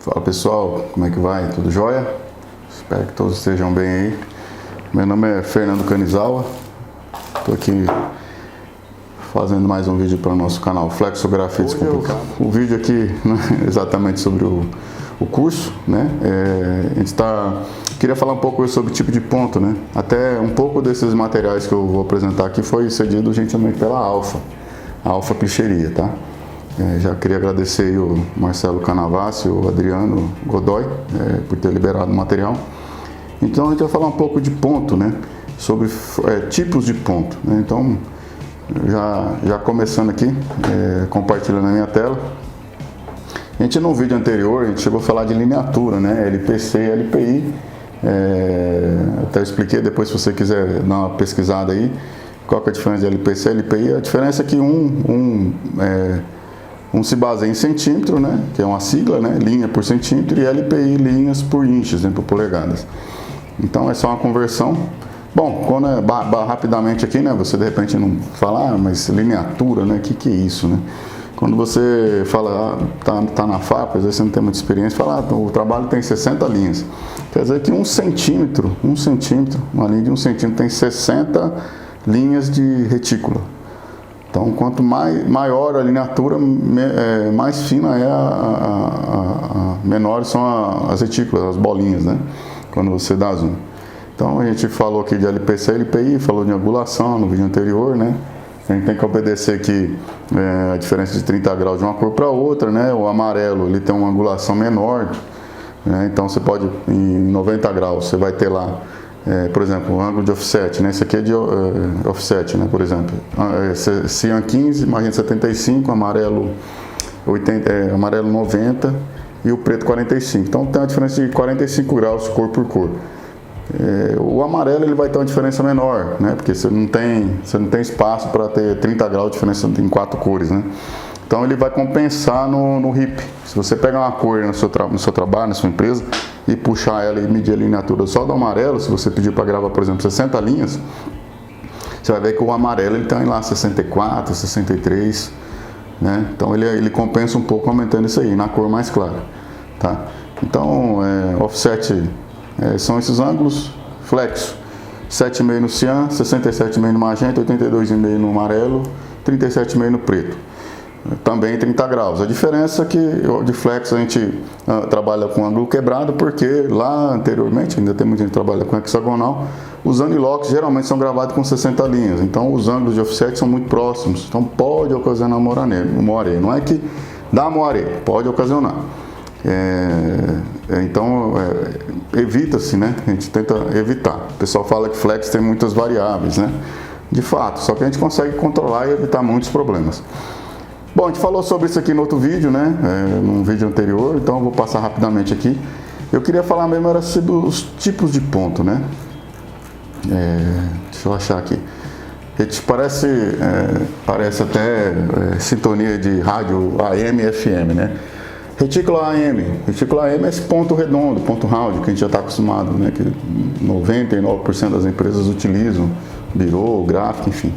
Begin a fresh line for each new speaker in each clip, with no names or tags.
Fala pessoal, como é que vai? Tudo jóia? Espero que todos estejam bem aí. Meu nome é Fernando Canizawa, estou aqui fazendo mais um vídeo para o nosso canal Flexografia Descomplicada. O vídeo aqui não é exatamente sobre o curso, né? Queria falar um pouco sobre o tipo de ponto, né? Até um pouco desses materiais que eu vou apresentar aqui foi cedido gentilmente pela Alfa Clicheria, tá? Já queria agradecer aí o Marcelo Canavassi e o Adriano Godoy por ter liberado o material. Então a gente vai falar um pouco de ponto, né? Sobre tipos de ponto, né? Então já começando aqui, compartilhando a minha tela. A gente no vídeo anterior, a gente chegou a falar de lineatura, né? LPC e LPI. Até eu expliquei, depois se você quiser dar uma pesquisada aí, qual que é a diferença de LPC e LPI. A diferença é que um se baseia em centímetro, né? Que é uma sigla, né? Linha por centímetro, e LPI, linhas por inches, né? Por polegadas. Então é só uma conversão. Bom, quando rapidamente aqui, né? Você de repente não fala, mas lineatura, né? Que é isso, né? Quando você fala, tá na fábrica, às vezes você não tem muita experiência, fala, o trabalho tem 60 linhas. Quer dizer que um centímetro, uma linha de 1 centímetro tem 60 linhas de retícula. Então, quanto maior a lineatura, mais fina menores são as retículas, as bolinhas, né? Quando você dá zoom. Então, a gente falou aqui de LPC e LPI, falou de angulação no vídeo anterior, né? A gente tem que obedecer aqui a diferença de 30 graus de uma cor para outra, né? O amarelo, ele tem uma angulação menor, né? Então, você pode, em 90 graus, você vai ter lá, por exemplo, o ângulo de offset, né? Esse aqui é de offset, né? Por exemplo, cian 15, magenta 75, amarelo 90 e o preto 45. Então tem uma diferença de 45 graus cor por cor. O amarelo ele vai ter uma diferença menor, né? Porque você não tem espaço para ter 30 graus de diferença em 4 cores, né? Então ele vai compensar no RIP. Se você pegar uma cor no seu trabalho, na sua empresa, e puxar ela e medir a lineatura só do amarelo, se você pedir para gravar, por exemplo, 60 linhas, você vai ver que o amarelo ele tem lá 64, 63, né? Então ele compensa um pouco aumentando isso aí, na cor mais clara, tá? Então, offset são esses ângulos, flexo, 7,5 no cian, 67,5 no magenta, 82,5 no amarelo, 37,5 no preto. Também 30 graus. A diferença é que de flex a gente trabalha com ângulo quebrado, porque lá anteriormente, ainda tem muita gente que trabalha com hexagonal, os unilocks geralmente são gravados com 60 linhas, então os ângulos de offset são muito próximos, então pode ocasionar moaré. Não é que dá moaré, pode ocasionar. Então evita-se, né? A gente tenta evitar. O pessoal fala que flex tem muitas variáveis, né? De fato, só que a gente consegue controlar e evitar muitos problemas. Bom, a gente falou sobre isso aqui no outro vídeo, né? Num vídeo anterior, então eu vou passar rapidamente aqui. Eu queria falar mesmo era sobre os tipos de ponto, né? Deixa eu achar aqui. Parece até sintonia de rádio AM e FM, né? Retícula AM. Retícula AM é esse ponto redondo, ponto round, que a gente já está acostumado, né? Que 99% das empresas utilizam, birô, gráfico, enfim.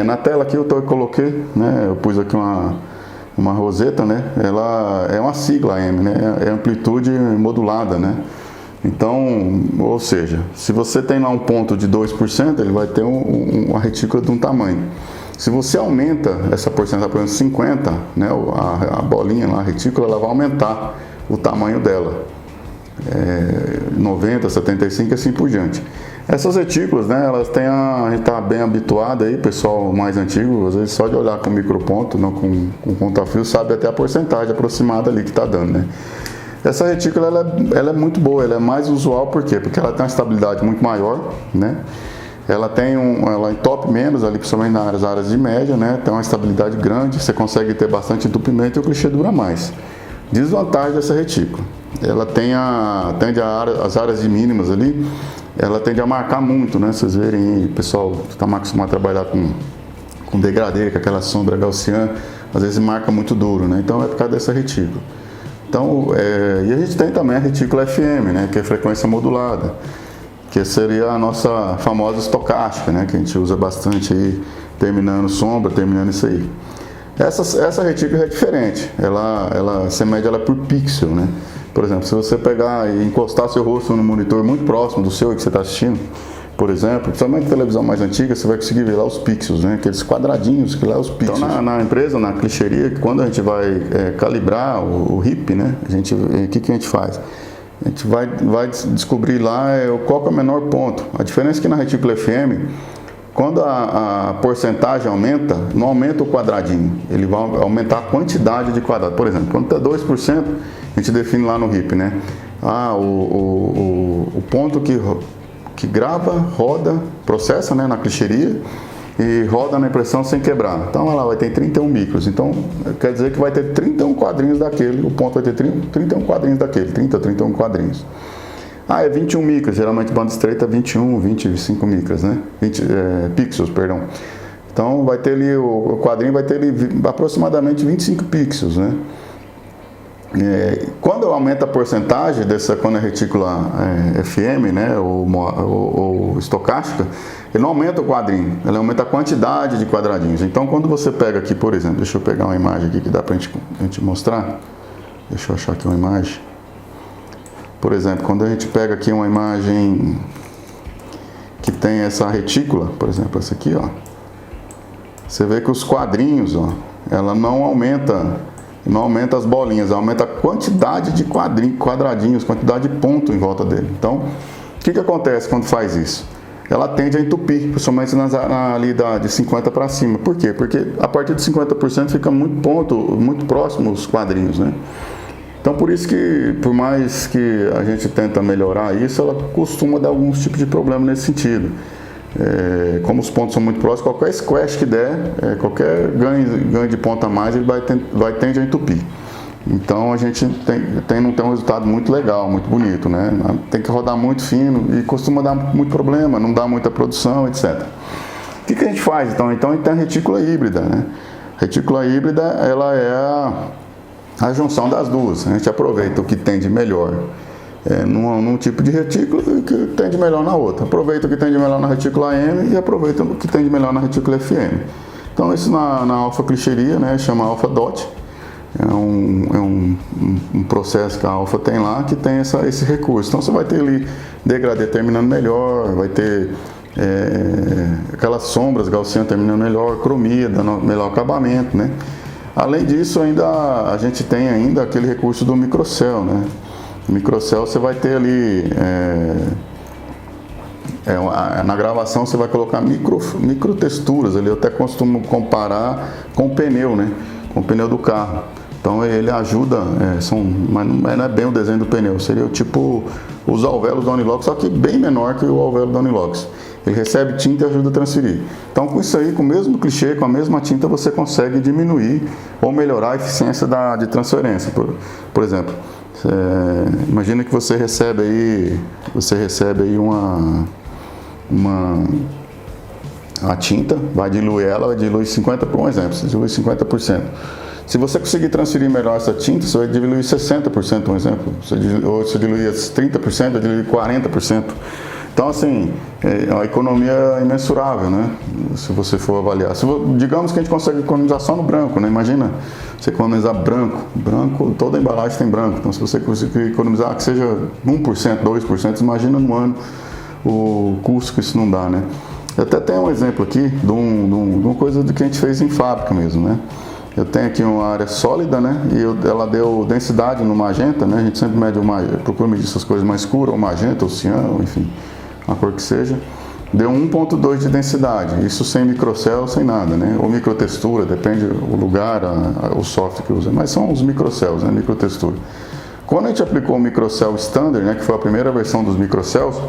Na tela aqui eu coloquei, né, eu pus aqui uma roseta, né, ela é uma sigla AM, né, é amplitude modulada, né, então, ou seja, se você tem lá um ponto de 2%, ele vai ter uma retícula de um tamanho. Se você aumenta essa porcentagem para 50%, né, a bolinha lá, a retícula, ela vai aumentar o tamanho dela. 90, 75 e assim por diante. Essas retículas, né, elas têm a gente está bem habituado aí, pessoal mais antigo, às vezes só de olhar com microponto, não com conta-fio, sabe até a porcentagem aproximada ali que está dando, né? Essa retícula ela é muito boa, ela é mais usual, por quê? Porque ela tem uma estabilidade muito maior, né? Ela entope menos ali, principalmente nas áreas de média, né? Tem uma estabilidade grande, você consegue ter bastante entupimento e o clichê dura mais. Desvantagem dessa retícula, ela tende as áreas de mínimas ali, ela tende a marcar muito, né? Vocês verem, o pessoal que está mais acostumado a trabalhar com degradê, com aquela sombra gaussiana, às vezes marca muito duro, né? Então é por causa dessa retícula. Então, e a gente tem também a retícula FM, né? Que é a frequência modulada, que seria a nossa famosa estocástica, né? Que a gente usa bastante aí, terminando sombra, terminando isso aí. Essa retícula é diferente, você mede ela por pixel, né? Por exemplo, se você pegar e encostar seu rosto no monitor muito próximo do seu que você está assistindo, por exemplo, principalmente na televisão mais antiga, você vai conseguir ver lá os pixels, né? Aqueles quadradinhos que lá é os pixels. Então, na empresa, na clichêria, quando a gente vai calibrar o RIP, né? O que a gente faz? A gente vai descobrir lá qual que é o menor ponto. A diferença é que na retícula FM, quando a porcentagem aumenta, não aumenta o quadradinho, ele vai aumentar a quantidade de quadrado. Por exemplo, quando está 2%, a gente define lá no RIP, né? O ponto que grava, roda, processa, né, na clichêria e roda na impressão sem quebrar. Então lá vai ter 31 micros. Então quer dizer que vai ter 31 quadrinhos daquele, o ponto vai ter 31 quadrinhos daquele, 31 quadrinhos. É 21 micros, geralmente banda estreita 21, 25 micros, né? Pixels, perdão. Então vai ter ali, o quadrinho vai ter ali aproximadamente 25 pixels, né? Quando aumenta a porcentagem quando é retícula FM, né, ou estocástica, ele não aumenta o quadrinho, ele aumenta a quantidade de quadradinhos. Então quando você pega aqui, por exemplo, deixa eu pegar uma imagem aqui que dá pra gente mostrar. Deixa eu achar aqui uma imagem. Por exemplo, quando a gente pega aqui uma imagem que tem essa retícula, por exemplo, essa aqui, ó, você vê que os quadrinhos, ó, ela não aumenta as bolinhas, aumenta a quantidade de quadradinhos, quantidade de ponto em volta dele. Então, o que acontece quando faz isso? Ela tende a entupir, principalmente ali de 50 para cima. Por quê? Porque a partir de 50% fica muito próximo os quadrinhos, né? Então, por isso que, por mais que a gente tenta melhorar isso, ela costuma dar alguns tipos de problema nesse sentido. Como os pontos são muito próximos, qualquer squash que der, qualquer ganho de ponto a mais, ele tende a entupir. Então a gente não tem um resultado muito legal, muito bonito, né? Tem que rodar muito fino e costuma dar muito problema, não dá muita produção, etc. O que a gente faz então? Então a gente tem a retícula híbrida, né? A retícula híbrida, ela é a junção das duas. A gente aproveita o que tem de melhor num tipo de retícula e o que tem de melhor na outra. Aproveita o que tem de melhor na retícula AM e aproveita o que tem de melhor na retícula FM. Então isso na alfa clichêria, né, chama alfa dot. É um processo que a alfa tem lá que tem esse recurso. Então você vai ter ali degradê terminando melhor, vai ter aquelas sombras gaussianas terminando melhor, cromia, dando melhor acabamento, né? Além disso, a gente tem ainda aquele recurso do microcell, né? O microcell você vai ter ali, na gravação você vai colocar microtexturas ali, eu até costumo comparar com o pneu, né? Com o pneu do carro. Então ele ajuda, mas não é bem o desenho do pneu, seria tipo os alvéolos da Unilox, só que bem menor que o alvéolo da Unilox. Ele recebe tinta e ajuda a transferir. Então com isso aí, com o mesmo clichê, com a mesma tinta, você consegue diminuir ou melhorar a eficiência de transferência. Por exemplo, imagina que você recebe aí a tinta, vai diluir 50%, por um exemplo, você dilui 50%. Se você conseguir transferir melhor essa tinta, você vai diluir 60%, um exemplo. Ou se diluir 30%, vai diluir 40%. Então, assim, é uma economia imensurável, né? Se você for avaliar. Digamos que a gente consegue economizar só no branco, né? Imagina você economizar branco, toda a embalagem tem branco. Então, se você conseguir economizar que seja 1%, 2%, imagina no ano o custo que isso não dá, né? Eu até tenho um exemplo aqui de uma coisa que a gente fez em fábrica mesmo, né? Eu tenho aqui uma área sólida, né? E ela deu densidade no magenta, né? A gente sempre procura medir essas coisas mais escuras, ou magenta, ou ciano, enfim, a cor que seja. Deu 1.2 de densidade, isso sem microcell, sem nada, né? Ou microtextura, depende do lugar, o software que usa, mas são os microcells, né? Microtextura. Quando a gente aplicou o microcell standard, né? Que foi a primeira versão dos microcells,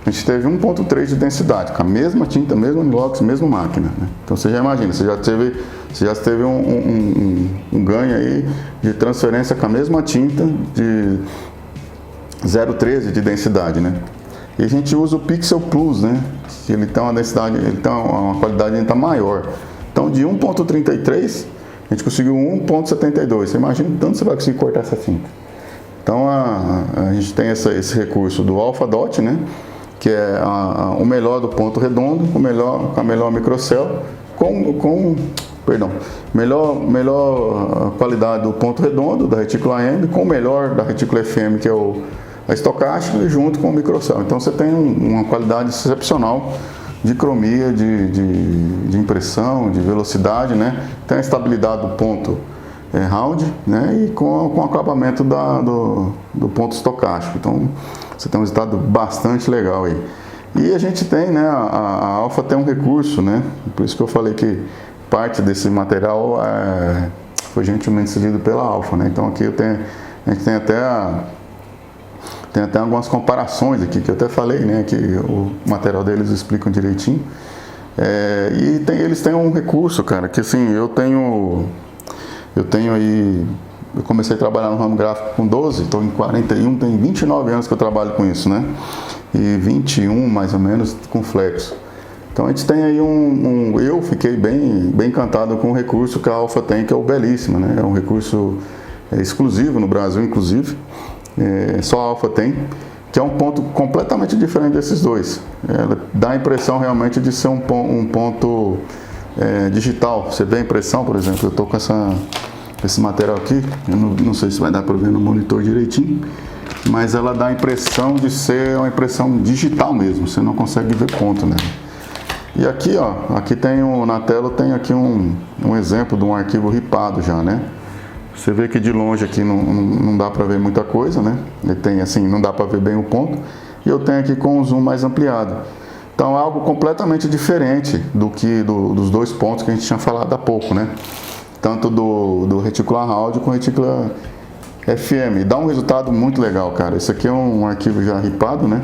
a gente teve 1.3 de densidade, com a mesma tinta, mesmo inox, mesma máquina, né? Então você já imagina, você já teve um ganho aí de transferência com a mesma tinta de 0.13 de densidade, né? E a gente usa o Pixel Plus, né? Que ele tem uma densidade, ele tem uma qualidade ainda maior. Então de 1.33 a gente conseguiu 1.72. Você imagina o tanto você vai conseguir cortar essa tinta. Então a gente tem esse recurso do Alpha Dot, né? Que é o melhor do ponto redondo, com a melhor microcell, com melhor qualidade do ponto redondo, da retícula AM, com o melhor da retícula FM, que é a estocástica, junto com o microcell. Então você tem uma qualidade excepcional de cromia, de impressão, de velocidade, né? Tem a estabilidade do ponto round, né? E com o acabamento do ponto estocástico. Então você tem um resultado bastante legal aí. E a gente tem, né? A Alpha tem um recurso, né? Por isso que eu falei que parte desse material foi gentilmente cedido pela Alpha, né? Então aqui a gente tem até algumas comparações aqui, que eu até falei, né? Que o material deles explicam direitinho. Eles têm um recurso, cara, que assim, eu tenho aí, eu comecei a trabalhar no ramo gráfico com 12, estou em 41, tem 29 anos que eu trabalho com isso, né? E 21 mais ou menos com Flexo. Então a gente tem aí eu fiquei bem encantado com o recurso que a Alpha tem, que é o Belíssima, né? É um recurso exclusivo no Brasil, inclusive, só a Alpha tem, que é um ponto completamente diferente desses dois. Dá a impressão realmente de ser um ponto digital. Você vê a impressão, por exemplo, eu estou com esse material aqui, eu não sei se vai dar para ver no monitor direitinho, mas ela dá a impressão de ser uma impressão digital mesmo, você não consegue ver ponto, né? E aqui, ó, aqui tem na tela tem aqui um exemplo de um arquivo ripado já, né? Você vê que de longe aqui não dá para ver muita coisa, né? Ele tem assim, não dá para ver bem o ponto. E eu tenho aqui com um zoom mais ampliado. Então é algo completamente diferente dos dois pontos que a gente tinha falado há pouco, né? Tanto do reticular round com retícula FM. Dá um resultado muito legal, cara. Esse aqui é um arquivo já ripado, né?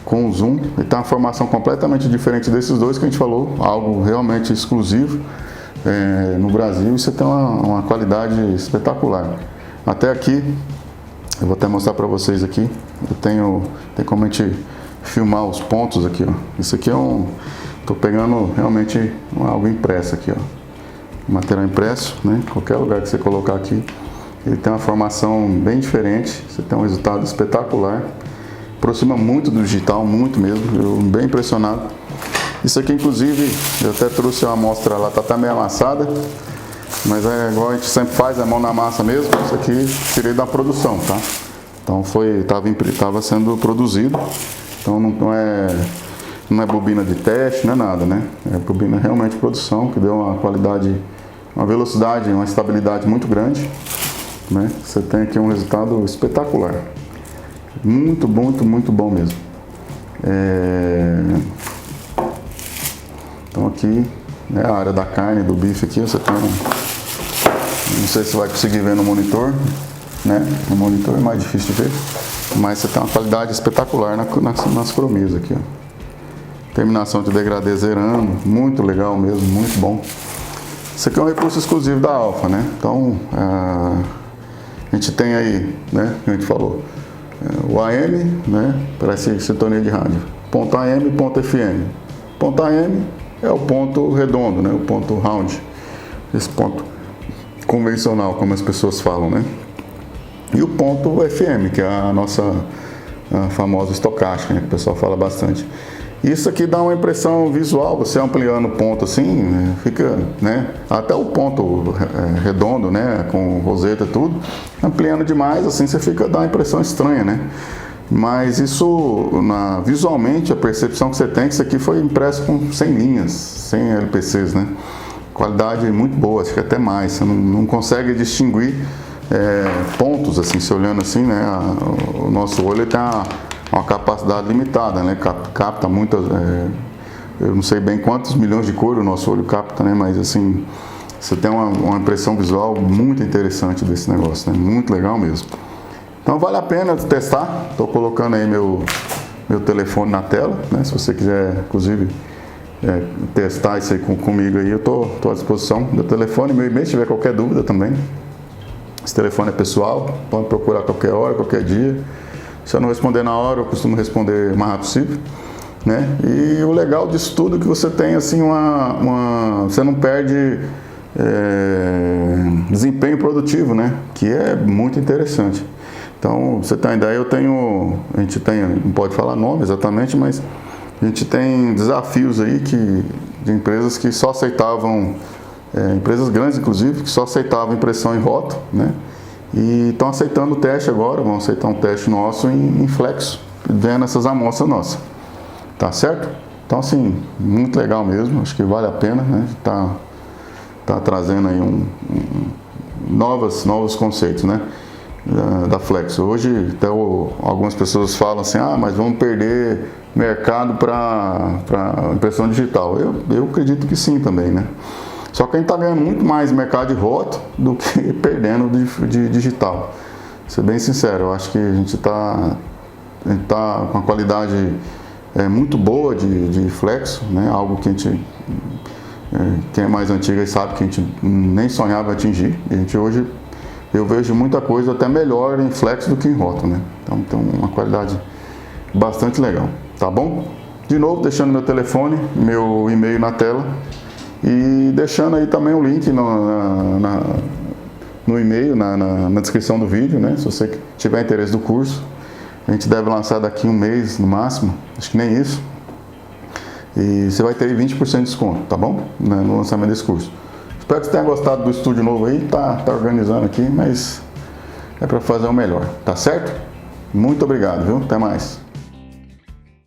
Com zoom. Ele tem uma formação completamente diferente desses dois que a gente falou. Algo realmente exclusivo no Brasil. E você tem uma qualidade espetacular. Até aqui, eu vou até mostrar para vocês aqui. Tem como a gente filmar os pontos aqui, ó. Isso aqui tô pegando realmente algo impresso aqui, ó. Material impresso, né? Qualquer lugar que você colocar aqui, ele tem uma formação bem diferente. Você tem um resultado espetacular. Aproxima muito do digital, muito mesmo. Eu bem impressionado. Isso aqui, inclusive, eu até trouxe uma amostra lá, tá até meio amassada, mas é igual a gente sempre faz, a mão na massa mesmo. Isso aqui tirei da produção, tá? Então estava sendo produzido. Então não é bobina de teste, não é nada, né? É bobina realmente de produção, que deu uma qualidade, uma velocidade, uma estabilidade muito grande, né? Você tem aqui um resultado espetacular. Muito bom mesmo. Então aqui, né, a área da carne, do bife aqui, você tem não sei se vai conseguir ver no monitor, né? No monitor é mais difícil de ver, mas você tem uma qualidade espetacular nas cromias aqui, ó. Terminação de degradê zerando, muito legal mesmo, muito bom. Isso aqui é um recurso exclusivo da Alpha, né? Então, a gente tem aí, né, que a gente falou, o AM, né, parece sintonia de rádio, ponto AM, ponto FM. Ponto AM é o ponto redondo, né, o ponto round, esse ponto convencional, como as pessoas falam, né? E o ponto FM, que é a nossa famosa estocástica, né, que o pessoal fala bastante. Isso aqui dá uma impressão visual, você ampliando o ponto assim, fica, né, até o ponto redondo, né, com roseta e tudo, ampliando demais, assim você dá uma impressão estranha, né? Mas isso, visualmente, a percepção que você tem, que isso aqui foi impresso com 100 linhas, 100 LPCs, né? Qualidade muito boa, acho que até mais, você não consegue distinguir pontos, assim, se olhando assim, né? O nosso olho tem uma capacidade limitada, né? Capta muitas, eu não sei bem quantos milhões de cores o nosso olho capta, né? Mas assim, você tem uma impressão visual muito interessante desse negócio, né? Muito legal mesmo. Então vale a pena testar. Estou colocando aí meu telefone na tela, né? Se você quiser, inclusive, testar isso aí comigo aí, eu estou à disposição. Meu telefone, meu e-mail, se tiver qualquer dúvida também. Esse telefone é pessoal, pode procurar qualquer hora, qualquer dia. Se eu não responder na hora, eu costumo responder o mais rápido possível, né? E o legal disso tudo é que você tem assim você não perde desempenho produtivo, né? Que é muito interessante. Então, você tem uma ideia, a gente tem, não pode falar nome exatamente, mas a gente tem desafios aí de empresas que só aceitavam empresas grandes inclusive, que só aceitavam impressão em rótulo, né? E estão aceitando o teste agora, vão aceitar um teste nosso em flexo, vendo essas amostras nossas, tá certo? Então assim, muito legal mesmo, acho que vale a pena, né? Tá trazendo aí novos conceitos, né? Da Flexo. Hoje até algumas pessoas falam assim, mas vamos perder mercado para impressão digital. Eu acredito que sim também, né? Só que a gente está ganhando muito mais mercado de rótulo do que perdendo de digital. Vou ser bem sincero, eu acho que a gente tá com uma qualidade muito boa de flexo, né? Algo que a gente, quem é mais antiga sabe que a gente nem sonhava atingir. A gente hoje, eu vejo muita coisa até melhor em flexo do que em rótulo, né? Então tem uma qualidade bastante legal, tá bom? De novo, deixando meu telefone, meu e-mail na tela. E deixando aí também o link no e-mail, na descrição do vídeo, né? Se você tiver interesse do curso, a gente deve lançar daqui um mês no máximo, acho que nem isso. E você vai ter 20% de desconto, tá bom? No lançamento desse curso. Espero que você tenha gostado do estúdio novo aí, tá organizando aqui, mas é para fazer o melhor, tá certo? Muito obrigado, viu? Até mais.